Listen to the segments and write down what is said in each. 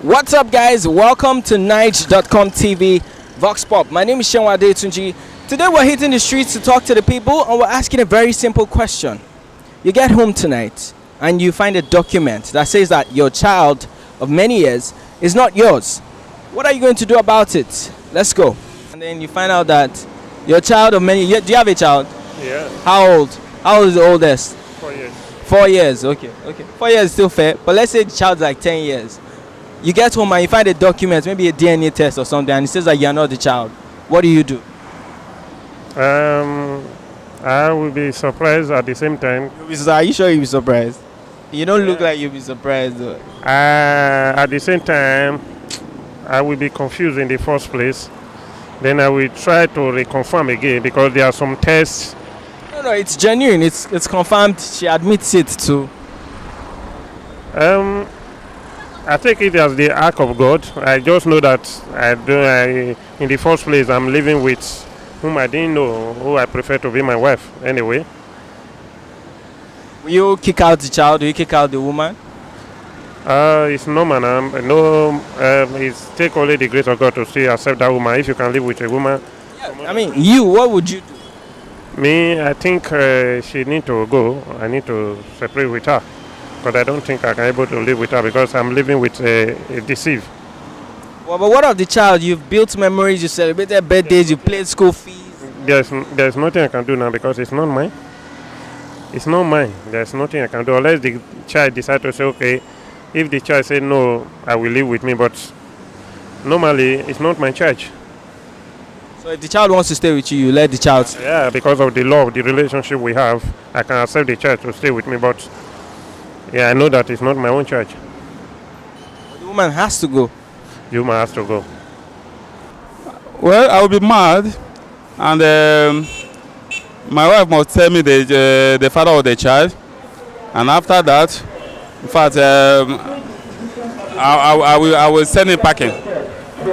What's up, guys? Welcome to Nige.com TV Vox Pop. My name is Shenwa Adetunji. Today we're hitting the streets to talk to the people and we're asking a very simple question. You get home tonight and you find a document that says that your child of many years is not yours. What are you going to do about it? Let's go. And then you find out that your child of many years, do you have a child? Yeah, How old? How old is the oldest? 4 years. 4 years, okay. 4 years is still fair, but let's say the child's like 10 years. You get home and you find a document, maybe a DNA test or something, and it says that you're not the child. What do you do? I will be surprised at the same time. Are you sure you'll be surprised? You don't look like you'll be surprised though. At the same time, I will be confused in the first place. Then I will try to reconfirm again because there are some tests. No, it's genuine. It's confirmed. She admits it too. I take it as the act of God. I just know that in the first place, I'm living with whom I didn't know, who I prefer to be my wife anyway. Will you kick out the child? Will you kick out the woman? It's normal. It's take only the grace of God to still accept that woman. If you can live with a woman. Yeah, I mean, what would you do? Me, I think she need to go. I need to separate with her. Because I don't think I can able to live with her because I'm living with a deceived. Well, but what of the child? You've built memories, you celebrated birthdays, you played school fees. There's nothing I can do now because it's not mine. It's not mine. There's nothing I can do unless the child decides to say, okay, if the child say no, I will live with me. But normally, it's not my charge. So if the child wants to stay with you, you let the child stay. Yeah, because of the love, the relationship we have, I can accept the child to stay with me. But yeah, I know that it's not my own charge. The woman has to go. The woman has to go. Well, I will be mad, and my wife must tell me the father of the child, and after that, in fact, I will send him packing.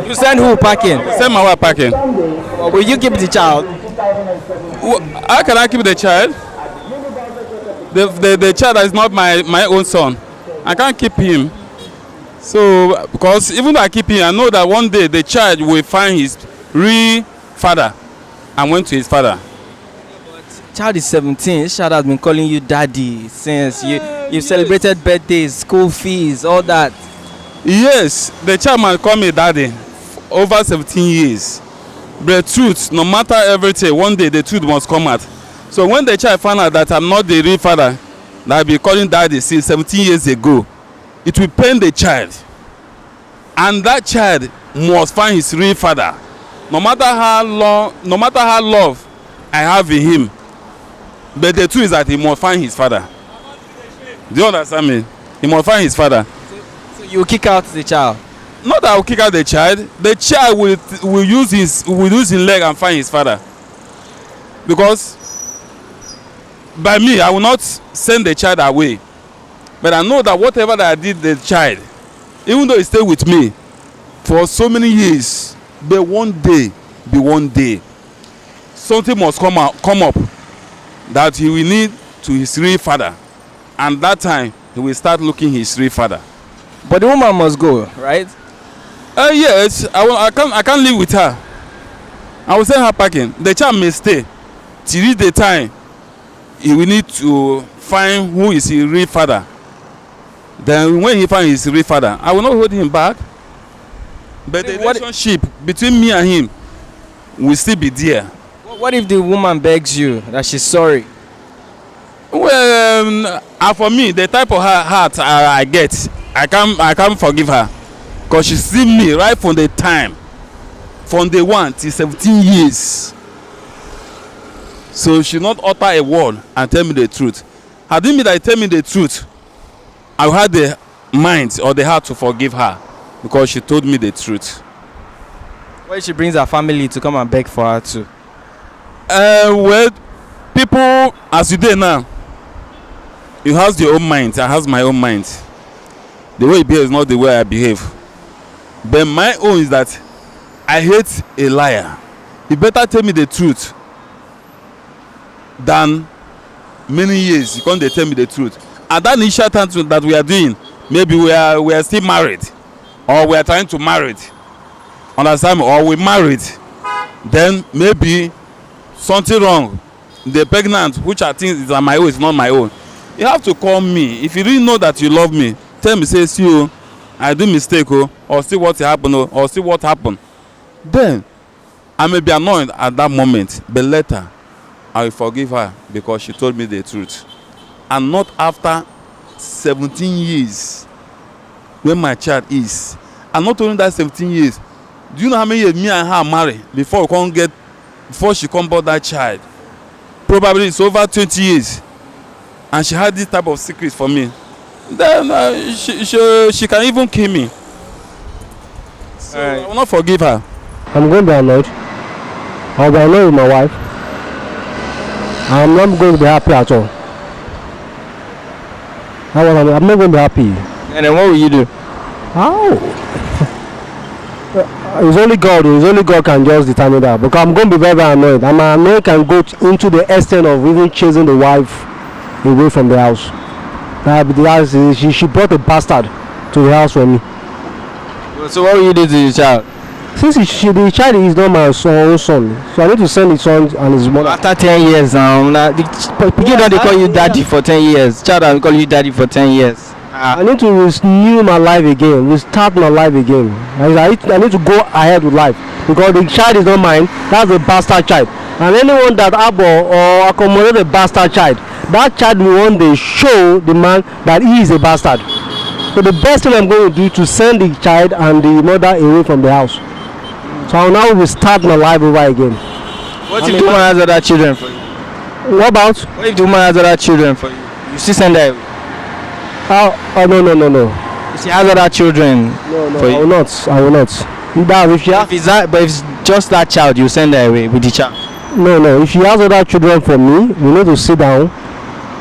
You send who packing? Send my wife packing. Will you keep the child? How can I keep the child? The child is not my own son. I can't keep him. So, because even though I keep him, I know that one day the child will find his real father and went to his father. Child is 17. This child has been calling you daddy since you've celebrated birthdays, school fees, all that. Yes, the child might call me daddy over 17 years. But the truth, no matter everything, one day the truth must come out. So when the child found out that I'm not the real father that I've been calling daddy since 17 years ago, it will pain the child. And that child must find his real father. No matter how love I have in him. But the truth is that he must find his father. Do you understand me? He must find his father. So you kick out the child? Not that I will kick out the child. The child will use his leg and find his father. Because by me, I will not send the child away. But I know that whatever that I did the child, even though he stayed with me for so many years, but one day, something must come up that he will need to his real father. And that time, he will start looking his real father. But the woman must go, right? Yes, I can't live with her. I will send her packing. The child may stay till the time he will need to find who is his real father. Then when he finds his real father, I will not hold him back. But the relationship between me and him will still be there. What if the woman begs you that she's sorry? Well, for me, the type of heart I get, I can't forgive her. Because she see me right from the time, from day 1 till 17 years. So she not utter a word and tell me the truth. Had it been that tell me the truth, I had the mind or the heart to forgive her because she told me the truth. What if she brings her family to come and beg for her too? Well, people as you do now, you have your own mind. I have my own mind. The way you behave is not the way I behave. But my own is that I hate a liar. You better tell me the truth than many years. You can't tell me the truth. At that initial time that we are doing, maybe we are still married. or we are trying to marry, understand me, or we married, then maybe something wrong, the pregnant, which I think is my own, is not my own, you have to call me. If you really know that you love me, tell me, say, see you, I do mistake, or see what happened, or see what happened. Then I may be annoyed at that moment, but later I will forgive her because she told me the truth. And not after 17 years when my child is. And not only that 17 years, do you know how many years me and her marry before she come born that child? Probably it's over 20 years. And she had this type of secret for me. Then she can even kill me. So I will not forgive her. I'm going to be annoyed. I'll be annoyed with my wife. I'm not going to be happy at all. I'm not going to be happy. And then what will you do? How? It's only God. It's only God can just determine that. Because I'm going to be very, very annoyed. And my annoyed can go into the extent of even chasing the wife away from the house. She brought a bastard to the house for me. So what will you do to your child? Since the child is not my own son, so I need to send his son and his mother. After 10 years now, people don't call you daddy for 10 years. Child will call you daddy for 10 years. I need to renew my life again, restart my life again. I need to go ahead with life because the child is not mine. That's a bastard child. And anyone that abhor or accommodate a bastard child, that child will one day show the man that he is a bastard. So the best thing I'm going to do is to send the child and the mother away from the house. So I'll now restart my life over again. What if the woman has other children for you? What about? What if the woman has other children for you? You still send her away? Oh no. If she has other children for you? I will not. But if it's just that child, you send her away with the child? No. If she has other children for me, we need to sit down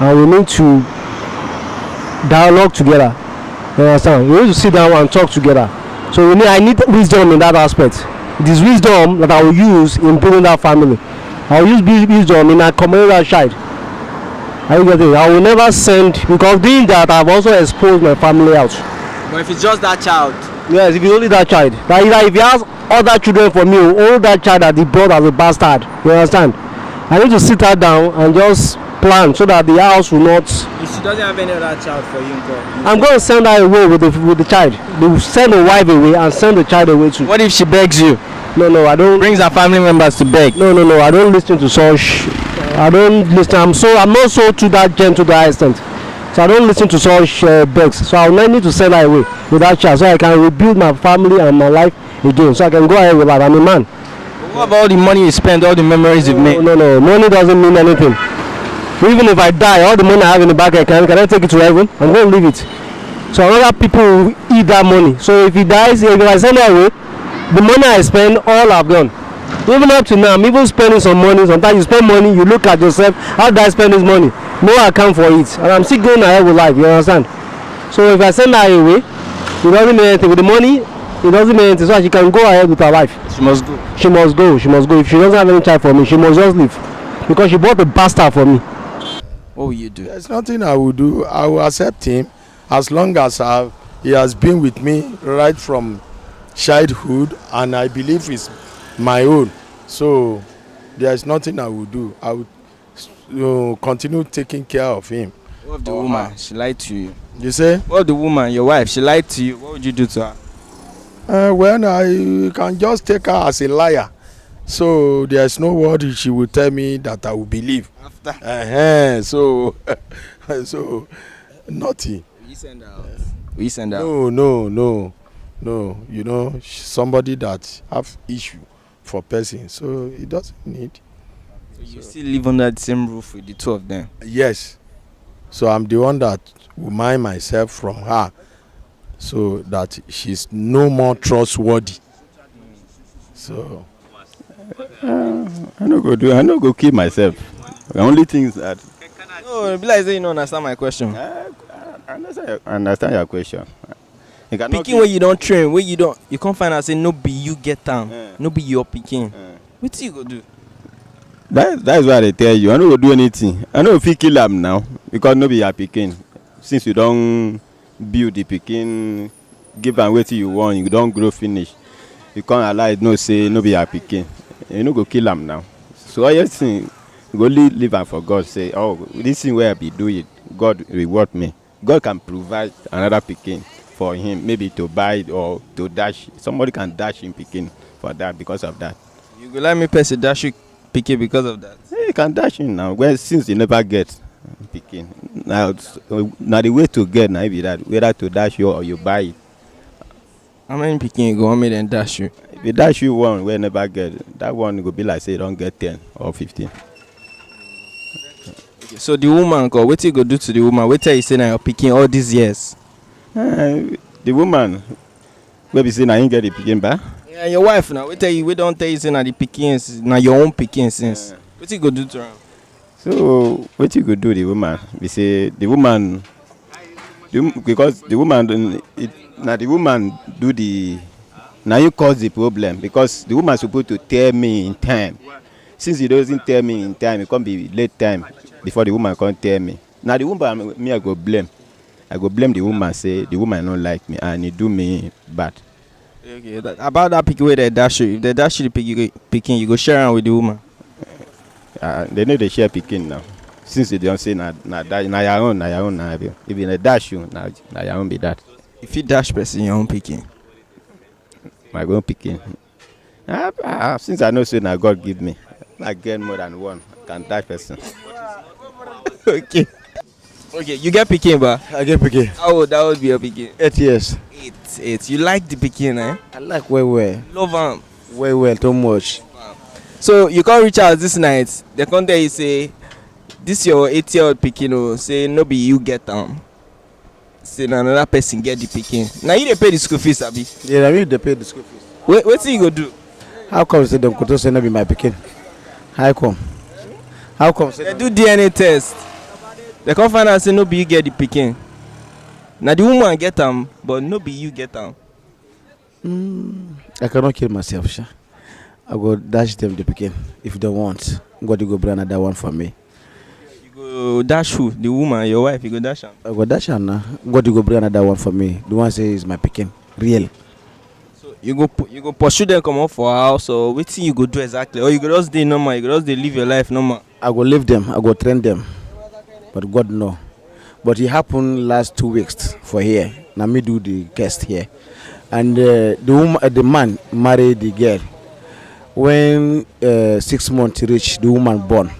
and we need to dialogue together. You understand? We need to sit down and talk together. So I need wisdom in that aspect. It is wisdom that I will use in building that family. I will use wisdom in accommodating that child. I will never send, because doing that I've also exposed my family out. But if it's just that child? Yes, if it's only that child. Like if he has other children for me, all that child that he brought as a bastard. You understand? I need to sit her down and just plan so that the house will not. If she doesn't have any other child for you, I'm going to send her away with the child. They will send the wife away and send the child away too. What if she begs you? No, I don't. Brings her family members to beg? No, I don't listen to such. I don't listen. I'm not so to that gentle to that extent. So I don't listen to such begs. So I'll need to send her away with that child so I can rebuild my family and my life again. So I can go ahead with life. I'm a man. But what about all the money you spend, all the memories you've made? No. Money doesn't mean anything. Even if I die, all the money I have in the bank account, can I take it to heaven? I'm going to leave it. So other people will eat that money. So if he dies, if I send her away, the money I spend, all I've done. Even up to now, I'm even spending some money. Sometimes you spend money, you look at yourself, how did I spend this money? No account for it. And I'm still going ahead with life, you understand? So if I send her away, it doesn't mean anything. With the money, it doesn't mean anything. So she can go ahead with her life. She must go. She must go. If she doesn't have any child for me, she must just leave. Because she bought a bastard for me. What will you do? There's nothing I will do. I will accept him as long as he has been with me right from childhood, and I believe it's my own. So there's nothing I will do. I will continue taking care of him. What if the woman, she lied to you? You say? What if the woman, your wife, she lied to you? What would you do to her? Well, I can just take her as a liar. So there's no word she will tell me that I will believe. After? So nothing. Will you send her out? Will you send her out? No. You know, somebody that have issue for person, so he doesn't need. So you still live under the same roof with the two of them? Yes. So I'm the one that will mind myself from her, so that she's no more trustworthy. So I no go kill myself. The only thing is that. No, be like say you don't understand my question. I understand your question. Picking where you don't train, where you can't find out say no be you get down, no be your picking. What you go do? That is why they tell you. I no go do anything. I no fit kill am now because no be your picking. Since you don't build the picking give am wetin you want, you don grow finish. You can't allow it, no say, no be your pikin. You no go kill am now. So everything, you go leave am for God. Say, oh, this thing where I be doing, God reward me. God can provide another pikin for him, maybe to buy it or to dash. Somebody can dash him pikin for that because of that. You go let me person dash you pikin because of that. Hey, you can dash him now. Well, since you never get pikin, now the way to get now be that whether to dash you or you buy it. How many pikin you go want me then dash you? If you dash you one, we never get that one. Go be like say you don't get 10 or 15. Okay, so the woman, God, what you go do to the woman? What tell you say now you're picking all these years? The woman, we be say now you get the pikin back. Yeah, your wife now. We don't tell you say now the pickings, now your own picking since. What you go do to her? So what you go do the woman? We say the woman, because the woman, now the woman do the. Now you cause the problem because the woman supposed to tell me in time. Since he doesn't tell me in time, it can't be late time before the woman can't tell me. Now the woman, me I go blame. I go blame the woman, say the woman don't like me and he do me bad. Okay, about that picky way they dash you. If they dash you the picking, you go share around with the woman. They know they share picking now. Since they don't say na your own. If they dash you, na your own be that. If you dash person your own picking. My own picking. Since I know say na God give me, I get more than one. I can dash person. Okay. Okay, you get picking, ba? I get pikin. How old that would be your picking? 8 years. 8. You like the picking, eh? I like well. Love am. Well, too much. So you can't reach out this night. They come there, you say, this your 8-year-old picking, oh, say no be you get say na another person get the picking. Now you dey pay the school fees, abi? Yeah, I mean they pay the school fees. What you go do? How come say them could say no be my pikin? How come? How come say They do DNA test. They come find out say no be you get the picking. Now the woman get them, but no be you get them. I cannot kill myself, sha. I go dash them the pikin if they want. God you go bring another one for me. You go dash who? The woman, your wife, you go dash am. I go dash her now. God you go bring another one for me. The one say is my pikin. Real. So you go pursue them come up for house or wetin you go do exactly? Or you go just dey normal, you go just dey live your life normal. I go leave them. I go train them. But God know. But it happened last 2 weeks for here. Now me do the test here, and the man married the girl. When 6 months reach, the woman born.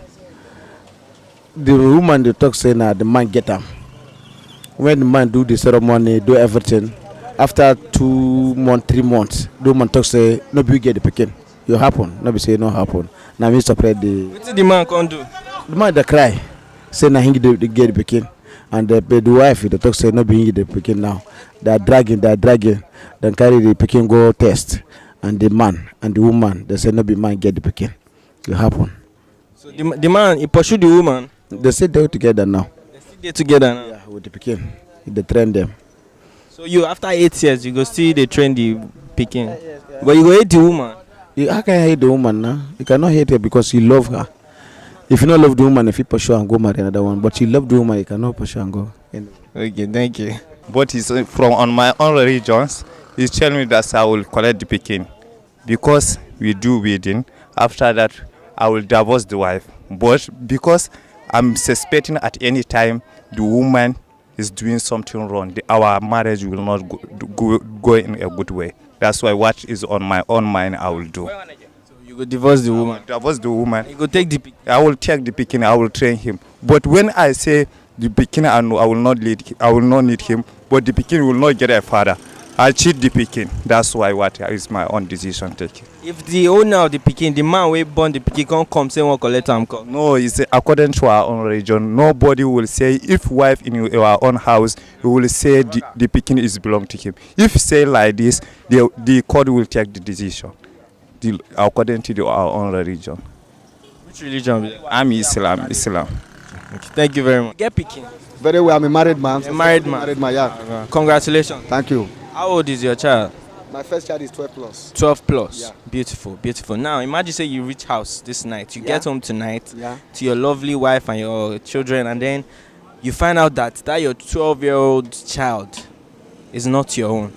The woman they talk say now the man get her. When the man do the ceremony, do everything, after 2 months, 3 months, the woman talk say no be get the pikin. You happen, no be say no happen. Now me separate the. Wetin the man come do? The man they cry, say na him the get the pikin, and the wife they talk say no be him the pikin now. They are dragging, then carry the pikin go test. And the man and the woman, they say no be man get the pikin. It happen. So the man he pursue the woman. They say they're together now. They still dey together now. Yeah, with the pikin. They train them. So you after 8 years you go still dey train the pikin. But you go hate the woman. How can you hate the woman now? You cannot hate her because you love her. If you don't love the woman, if you pursue and go marry another one, but you love the woman, you cannot pursue and go. Okay, thank you. But it's from on my own religions. He's telling me that I will collect the pikin because we do wedding. After that, I will divorce the wife. But because I'm suspecting at any time the woman is doing something wrong, our marriage will not go in a good way. That's why what is on my own mind I will do. So you go divorce the woman. Divorce the woman. You go take the pikin. I will take the pikin. I will train him. But when I say the pikin, I will not need him. But the pikin will not get a father. I cheat the pikin. That's why what is my own decision taking. If the owner of the pikin, the man wey born the pikin come say wan collect am come. No, it's according to our own religion. Nobody will say if wife in our own house, we will say the pikin is belong to him. If say like this, the court will take the decision. According to our own religion. Which religion? I'm Islam. Okay, thank you very much. Get pikin. Very well, I'm a married man. A married man. Married man, yeah. Congratulations. Thank you. How old is your child? My first child is 12 plus. 12 plus. Yeah. Beautiful. Now imagine say you reach house this night. You get home tonight to your lovely wife and your children, and then you find out that your 12-year-old child is not your own.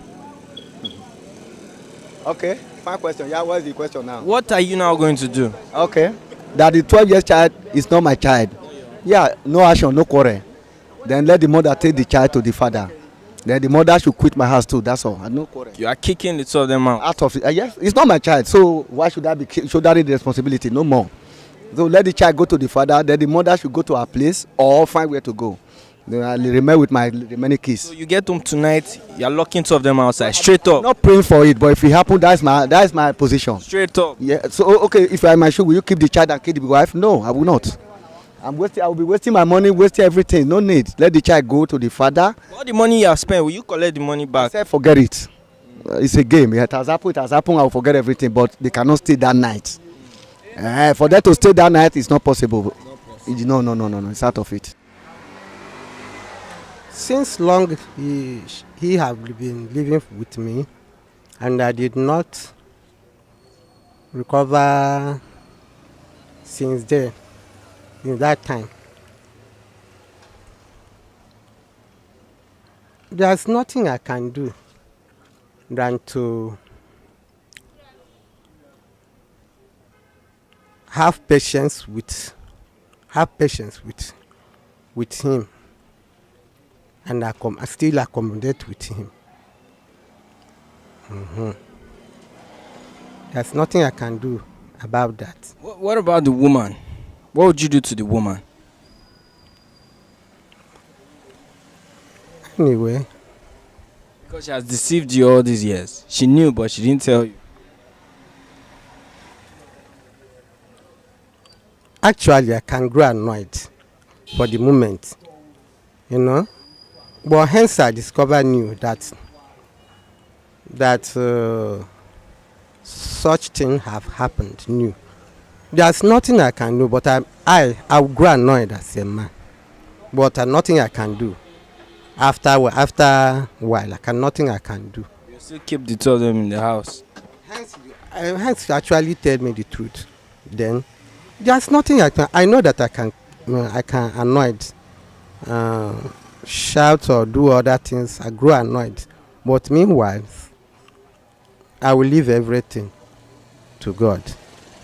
Okay, fine question. Yeah, what's the question now? What are you now going to do? Okay, that the 12 years child is not my child. Yeah, no action, no quarrel. Then let the mother take the child to the father. Then the mother should quit my house too. That's all. And no quarrel. You are kicking the two of them out. Out of it. Yes, it's not my child. So why should I be shouldering the responsibility? No more. So let the child go to the father. Then the mother should go to her place or find where to go. Then I'll remain with my remaining kids. So you get home tonight, you're locking two of them outside, straight up. Not praying for it, but if it happen, that's my position. Straight up. Yeah. So okay, if I am my shoe, will you keep the child and keep the wife? No, I will not. I will be wasting my money, wasting everything. No need. Let the child go to the father. All the money you have spent, will you collect the money back? I said forget it. It's a game. It has happened. It has happened. I will forget everything. But they cannot stay that night. For them to stay that night, it's not possible. No. It's out of it. Since long he have been living with me, and I did not recover since that time. There's nothing I can do than to have patience with him, and I still accommodate with him. There's nothing I can do about that. What about the woman? What would you do to the woman? Anyway. Because she has deceived you all these years. She knew, but she didn't tell you. Actually, I can grow annoyed for the moment, But hence I discovered that such things have happened new. There's nothing I can do, but I'll grow annoyed as a man. But nothing I can do. After a while, nothing I can do. You still keep the two of them in the house. Hence actually tell me the truth. Then there's nothing I can. I know that I can annoyed, shout or do other things. I grow annoyed, but meanwhile, I will leave everything to God.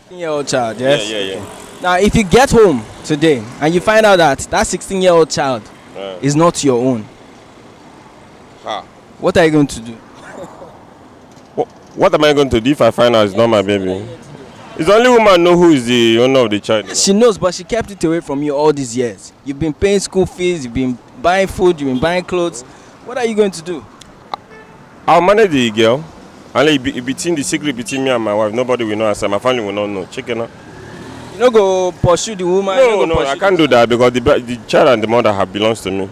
16-year-old child, yes? Yeah. Now, if you get home today and you find out that 16-year-old child is not your own, what are you going to do? What am I going to do if I find out it's not my baby? It's only woman know who is the owner of the child. She knows, but she kept it away from you all these years. You've been paying school fees, you've been buying food, you've been buying clothes. What are you going to do? I'll manage the girl. Only between the secret between me and my wife, nobody will know. As my family will not know. Chicken. You don't go pursue the woman. No, I can't do that because the child and the mother have belongs to me.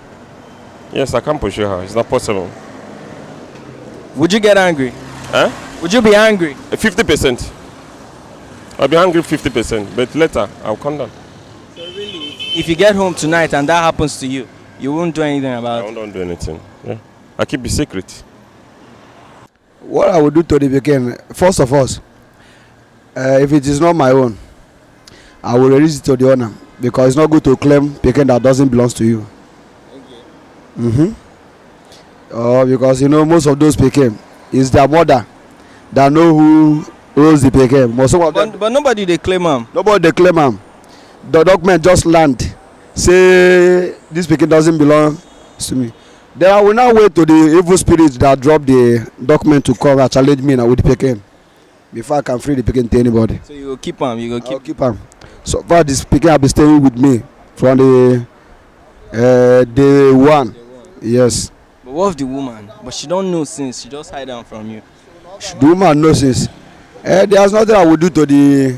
Yes, I can't pursue her. It's not possible. Would you get angry? Huh? Would you be angry? 50%. I'll be angry 50%, but later I'll come down. So really, if you get home tonight and that happens to you, you won't do anything about it? I won't do anything. Yeah. I keep the secret. What I will do to the Pekin, first of all, if it is not my own, I will release it to the owner because it's not good to claim Pekin that doesn't belong to you. Okay. Because most of those Pekin is their mother that know who owns the Pekin. But nobody they claim them. Nobody they claim them. The document just land say this Pekin doesn't belong to me. Then I will now wait to the evil spirit that dropped the document to come and challenge me now with the Pekin before I can free the Pekin to anybody. So you will keep them. I'll keep them. So far this Pekin have been staying with me from the day one. Yes. But what of the woman? But she don't know since she just hide down from you. The woman knows since. There's nothing I will do to the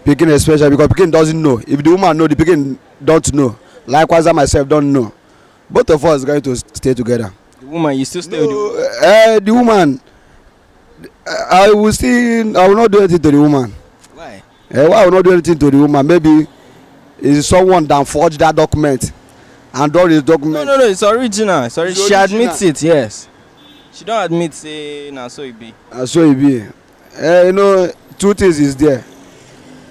Pekin especially because Pekin doesn't know. If the woman know, the Pekin don't know. Likewise, I myself don't know. Both of us are going to stay together. The woman, you still stay with the woman? The woman, I will not do anything to the woman. Why? Why I will not do anything to the woman? Maybe it's someone that forged that document and draw this document. No, it's original. Sorry, she admits it, yes. She don't admit, say, nah, so it be. So it be. Two things is there.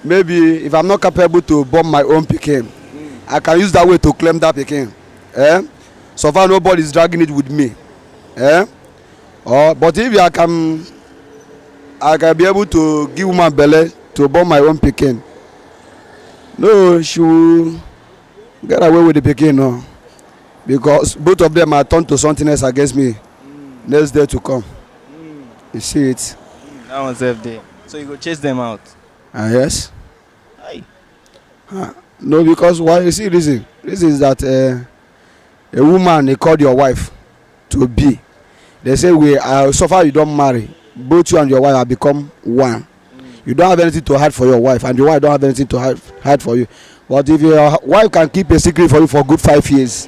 Maybe if I'm not capable to bomb my own Pekin, I can use that way to claim that Pekin. So far nobody is dragging it with me. But if I can I can be able to give woman belle to born my own pikin. No, she will get away with the pikin, no. Because both of them are turned to something else against me next day to come. You see it? That one's FD. So you go chase them out. Yes. Aye. No, because why? You see, reason is that a woman they called your wife to be. They say so far you don't marry, both you and your wife have become one. You don't have anything to hide for your wife, and your wife don't have anything to hide for you. But if your wife can keep a secret for you for good 5 years,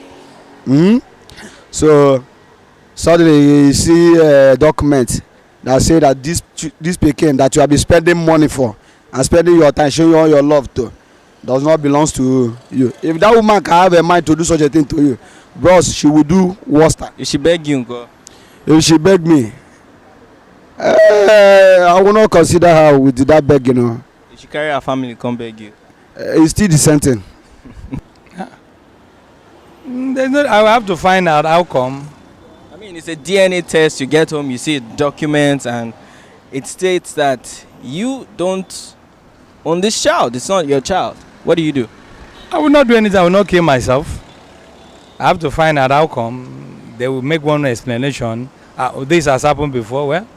so suddenly you see a document that say that this pikin that you have been spending money for and spending your time showing all your love to does not belongs to you. If that woman can have a mind to do such a thing to you, bros, she will do worse. If she beg you, go. If she beg me, I will not consider her with that beg, you know. If she carry her family, come beg you. It's still the same thing. I will have to find out how come. I mean, it's a DNA test. You get home, you see documents, and it states that you don't own this child. It's not your child. What do you do? I will not do anything. I will not kill myself. I have to find out how come. They will make one explanation. This has happened before. Well,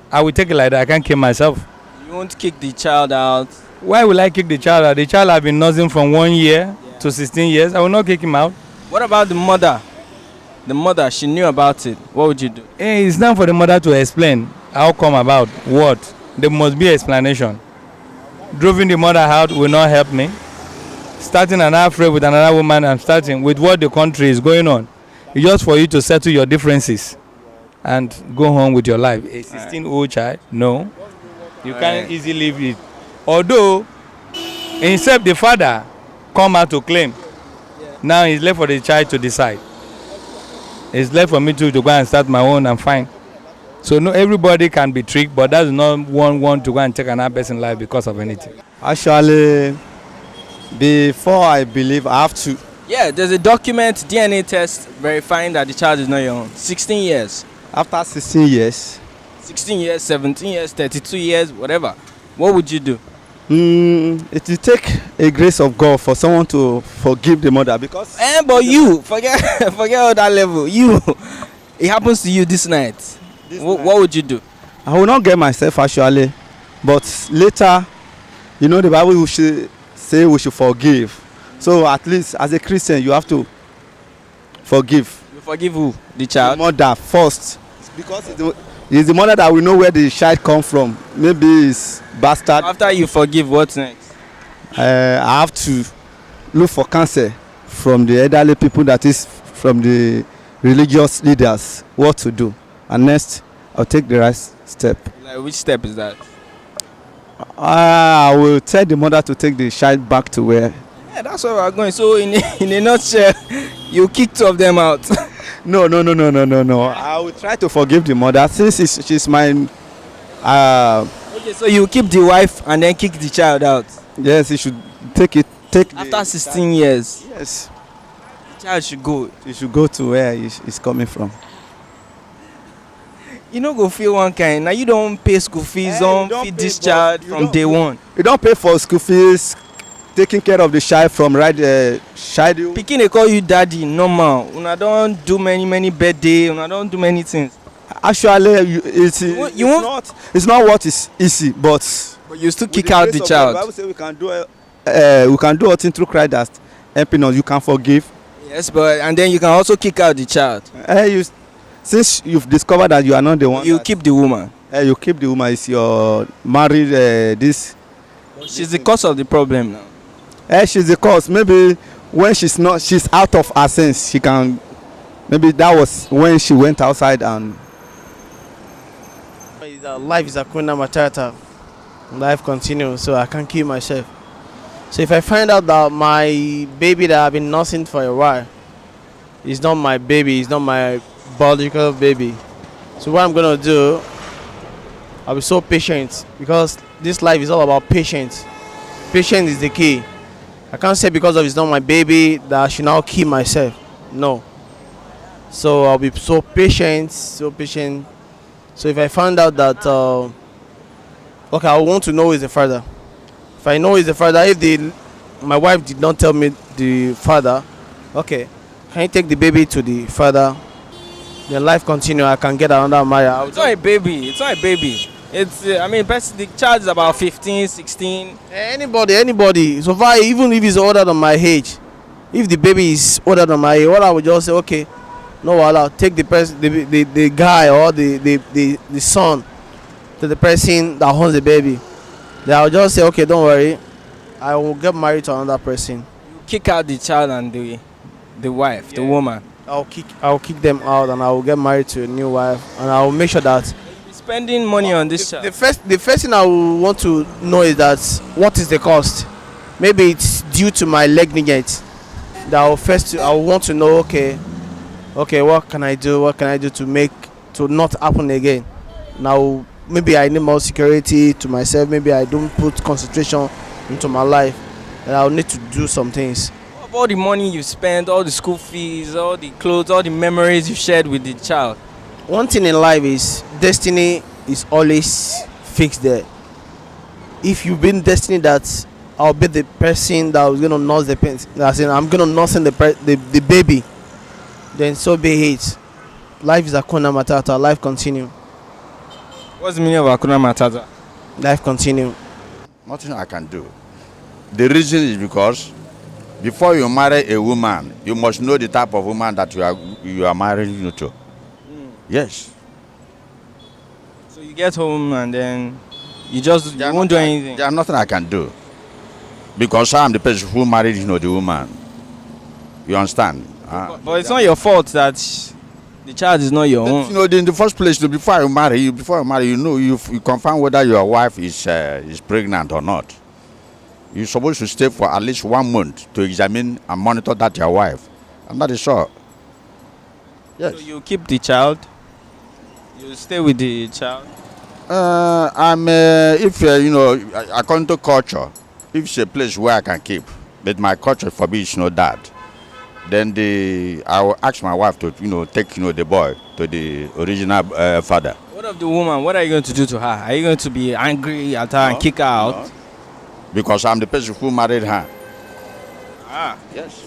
I will take it like that. I can't kill myself. You won't kick the child out. Why will I kick the child out? The child has been nursing from 1 year to 16 years. I will not kick him out. What about the mother? The mother, she knew about it. What would you do? It's time for the mother to explain how come about what. There must be explanation. Driving the mother out will not help me. Starting an affair with another woman and starting with what the country is going on. It's just for you to settle your differences and go home with your life. A 16-year-old child, no. You can't easily leave it. Although, except the father come out to claim. Now it's left for the child to decide. It's left for me to go and start my own and fine. So no, everybody can be tricked, but that's not one to go and take another person's life because of anything. Actually, before I believe, I have to. Yeah, there's a document, DNA test, verifying that the child is not your own. 16 years. After 16 years. 16 years, 17 years, 32 years, whatever. What would you do? It will take a grace of God for someone to forgive the mother because. But you, forget all that level. You, it happens to you this night. What would you do? I will not get myself actually, but later, you know, the Bible should say we should forgive. So at least as a Christian, you have to forgive. You forgive who? The child? The mother first. Because it's the mother that will know where the child come from. Maybe it's bastard. After you forgive, what's next? I have to look for counsel from the elderly people, that is from the religious leaders, what to do. And next, I'll take the right step. Like which step is that? I will tell the mother to take the child back to where. Yeah, that's where we're going. So in a nutshell, you kick two of them out. No. I will try to forgive the mother since she's mine. Okay, so you keep the wife and then kick the child out. Yes, he should take after 16 years. Yes. The child should go. He should go to where he's coming from. You know, go feel one kind. Now you don't pay school fees, don't feed this child from day one. You don't pay for school fees, taking care of the child from child. Pikin they call you daddy, normal. Una don't do many birthday. Una don't do many things. Actually, it's not what is easy, but you still kick out the child. The Bible says we can do nothing through Christ that helping us. You can forgive. Yes, and then you can also kick out the child. Since you've discovered that you are not the one, you keep the woman. You keep the woman. It's your married this. She's the cause of the problem now. She's the cause. Maybe when she's out of her sense. She can. Maybe that was when she went outside and. Life is a kuna matata. Life continues, so I can't kill myself. So if I find out that my baby that I've been nursing for a while is not my baby, it's not my biological baby. So what I'm gonna do, I'll be so patient, because this life is all about patience. Patience is the key. I can't say because of it's not my baby that I should now kill myself. No. So I'll be so patient. So if I find out that okay, I want to know who is the father. If I know who is the father, my wife did not tell me the father, okay, can you take the baby to the father? Then life continue. I can get another marriage. It's not a baby. It's not a baby. It's the child is about 15, 16. Anybody. So far, even if he's older than my age, if the baby is older than my age, what I would just say, okay, no, I'll take the person, the guy or the son to the person that owns the baby. Then I'll just say, okay, don't worry, I will get married to another person. Kick out the child and the wife, the woman. I'll kick them out and I will get married to a new wife, and I will make sure that Spending money on this child. the first thing I will want to know is that what is the cost. Maybe it's due to my negligence. That I will want to know, okay, what can I do to not happen again. Now maybe I need more security to myself, maybe I don't put concentration into my life, and I'll need to do some things. All the money you spend, all the school fees, all the clothes, all the memories you shared with the child. One thing in life is destiny is always fixed there. If you've been destined that I'll be the person that was gonna nurse the pen, I'm gonna nurse the baby, then so be it. Life is Hakuna Matata. Life continue. What's the meaning of Hakuna Matata? Life continue. Nothing I can do. The reason is because before you marry a woman, you must know the type of woman that you are marrying to. Yes. So you get home and then you won't do anything. There's nothing I can do. Because I am the person who married the woman. You understand? But it's not your fault that the child is not your own. In the first place, before you marry, you confirm whether your wife is pregnant or not. You're supposed to stay for at least 1 month to examine and monitor that your wife. And that is all. Yes. So you keep the child? You stay with the child? According to culture, if it's a place where I can keep, but my culture forbids that, then I will ask my wife to take the boy to the original father. What of the woman? What are you going to do to her? Are you going to be angry at her and kick her out? No. Because I'm the person who married her. Yes.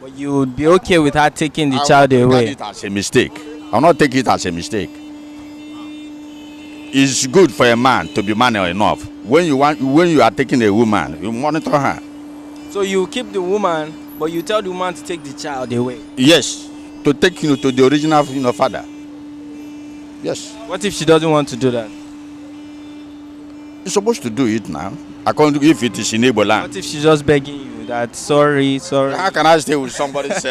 But you would be okay with her taking the child away? It as a mistake. I'll not take it as a mistake. It's good for a man to be man enough. When you are taking a woman, you monitor her. So you keep the woman, but you tell the woman to take the child away? Yes, to take to the original father. Yes. What if she doesn't want to do that? You're supposed to do it now. According to if it is in Igbo land. What if she's just begging you that sorry? How can I stay with somebody's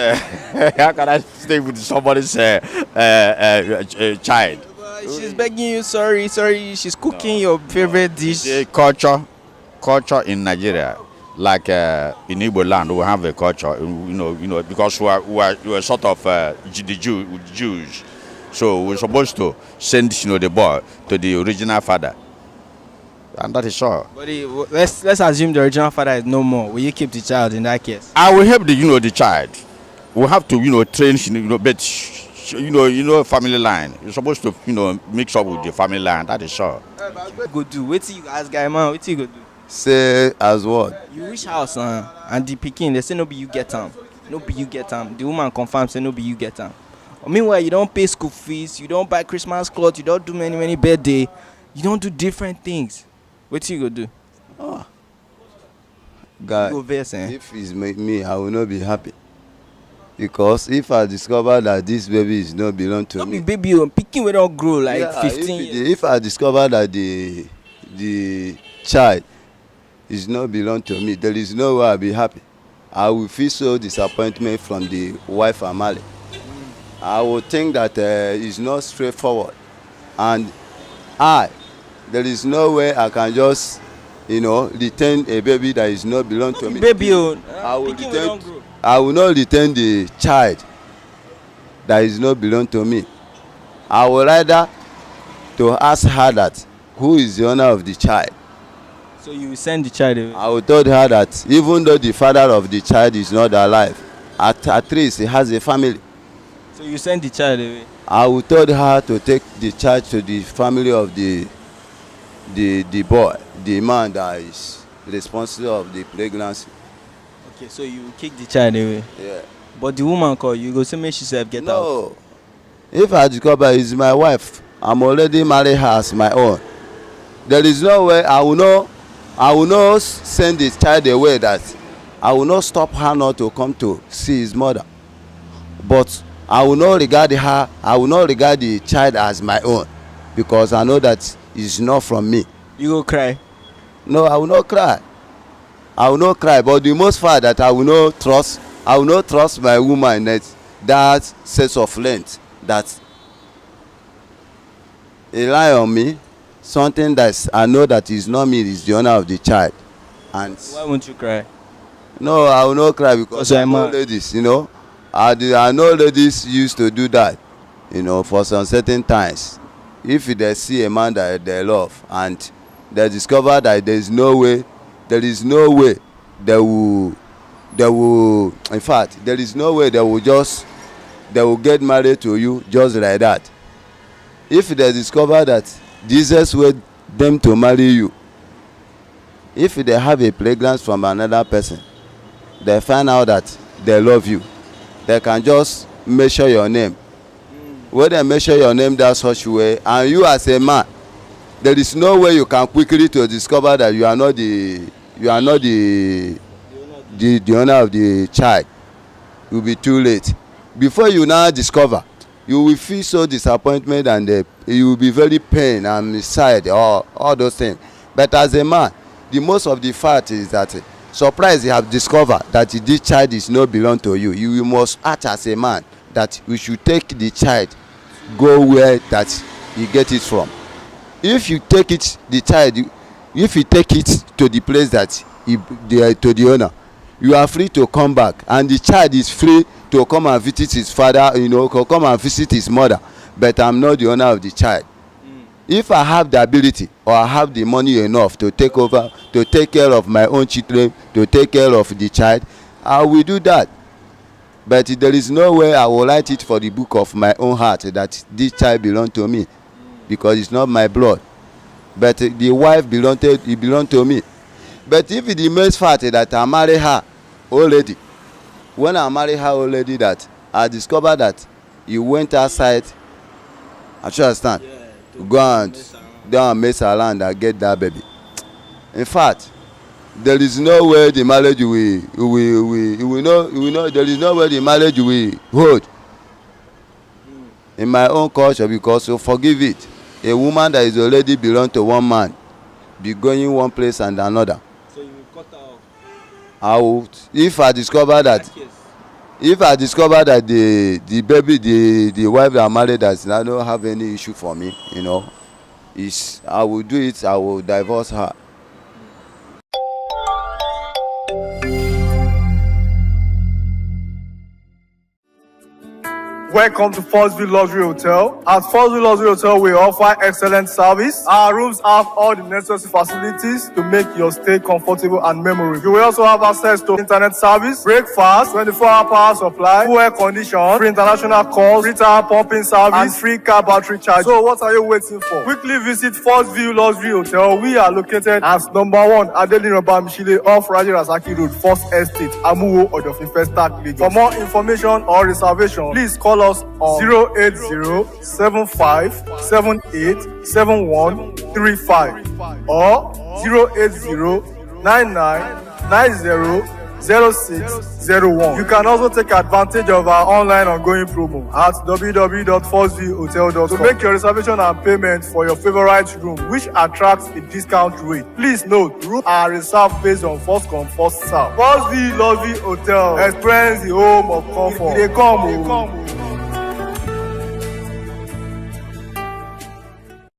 child? She's begging you sorry. She's cooking your favorite dish. The culture in Nigeria, like in Igbo land, we have a culture. Because we are sort of the Jews, so we're supposed to send the boy to the original father. And that is all. But let's assume the original father is no more. Will you keep the child in that case? I will help the child. We have to train but family line. You're supposed to mix up with the family line. That is all. Go do. Wait till you ask guy man. What you go do? Say as what? You reach house and the pikin they say no be you get them. No be you get them. The woman confirms say no be you get them. Meanwhile you don't pay school fees. You don't buy Christmas clothes. You don't do many birthday. You don't do different things. What you go do? God, if it's me, I will not be happy. Because if I discover that this baby is not belong to me. Baby, picking will not grow like 15 years. If I discover that the child is not belong to me, there is no way I'll be happy. I will feel so disappointment from the wife and family. I will think that it's not straightforward. And there is no way I can just, retain a baby that is not belong to me. Baby, I will not retain the child that is not belong to me. I will rather to ask her that who is the owner of the child. So you will send the child away? I will tell her that even though the father of the child is not alive, at least he has a family. So you send the child away? I will tell her to take the child to the family of the the boy, the man that is responsible of the pregnancy. Okay, so you kick the child away. Yeah. But the woman call you go say make she self get out. No. If I discover is my wife, I'm already married her as my own. There is no way I will not send the child away, that I will not stop her not to come to see his mother. But I will not regard the child as my own, because I know that it's not from me. You go cry? No, I will not cry. I will not cry. But the most part that I will not trust my woman that sense of length, that rely on me, something that I know that is not me, is the owner of the child. And why won't you cry? No, I will not cry because I know ladies, you know. I know ladies used to do that, you know, for some certain times. If they see a man that they love and they discover that there is no way they will, in fact, there is no way they will get married to you just like that. If they discover that Jesus will them to marry you, if they have a pregnancy from another person, they find out that they love you, they can just measure your name. When they measure your name that such way, and you as a man, there is no way you can quickly to discover that you are not the owner of the child. It will be too late. Before you now discover, you will feel so disappointment, and you will be very pain and sad, all those things. But as a man, the most of the fact is that surprise you have discovered that this child is not belong to you. You must act as a man that you should take the child, go where that you get it from. If you take it, the child, if you take it to the place that to the owner, you are free to come back, and the child is free to come and visit his father, you know, come and visit his mother. But I'm not the owner of the child. If I have the ability or I have the money enough to take care of my own children, to take care of the child, I will do that. But there is no way I will write it for the book of my own heart that this child belongs to me, because it's not my blood. But the wife belonged to me. But if it remains fact that I marry her already, when I marry her already, that I discovered that you went outside, I should understand, go and mess around and get that baby. In fact, there is no way the marriage there is no way the marriage will hold in my own culture, because to forgive it, a woman that is already belong to one man be going one place and another. So you will cut her off? I would, if I discover that the baby, the wife that I married does not have any issue for me, you know, I will do it. I will divorce her. Welcome to Foxview Luxury Hotel. At Foxview Luxury Hotel, we offer excellent service. Our rooms have all the necessary facilities to make your stay comfortable and memorable. You will also have access to internet service, breakfast, 24-hour power supply, full air condition, free international calls, free tire pumping service, and free car battery charge. So what are you waiting for? Quickly visit Foxview Luxury Hotel. We are located at number 1 Adeline Obamishile off Raji Rasaki Road, First Estate, Amuwo, Odofin Festac, Lagos. For more information or reservation, please call us on 08075787135 or 08099900601. You can also take advantage of our online ongoing promo at www.forceviewhotel.com to make your reservation and payment for your favorite room, which attracts a discount rate. Please note, rooms are reserved based on first come, first serve. Foxview Luxury Hotel. Experience the home of comfort. They come.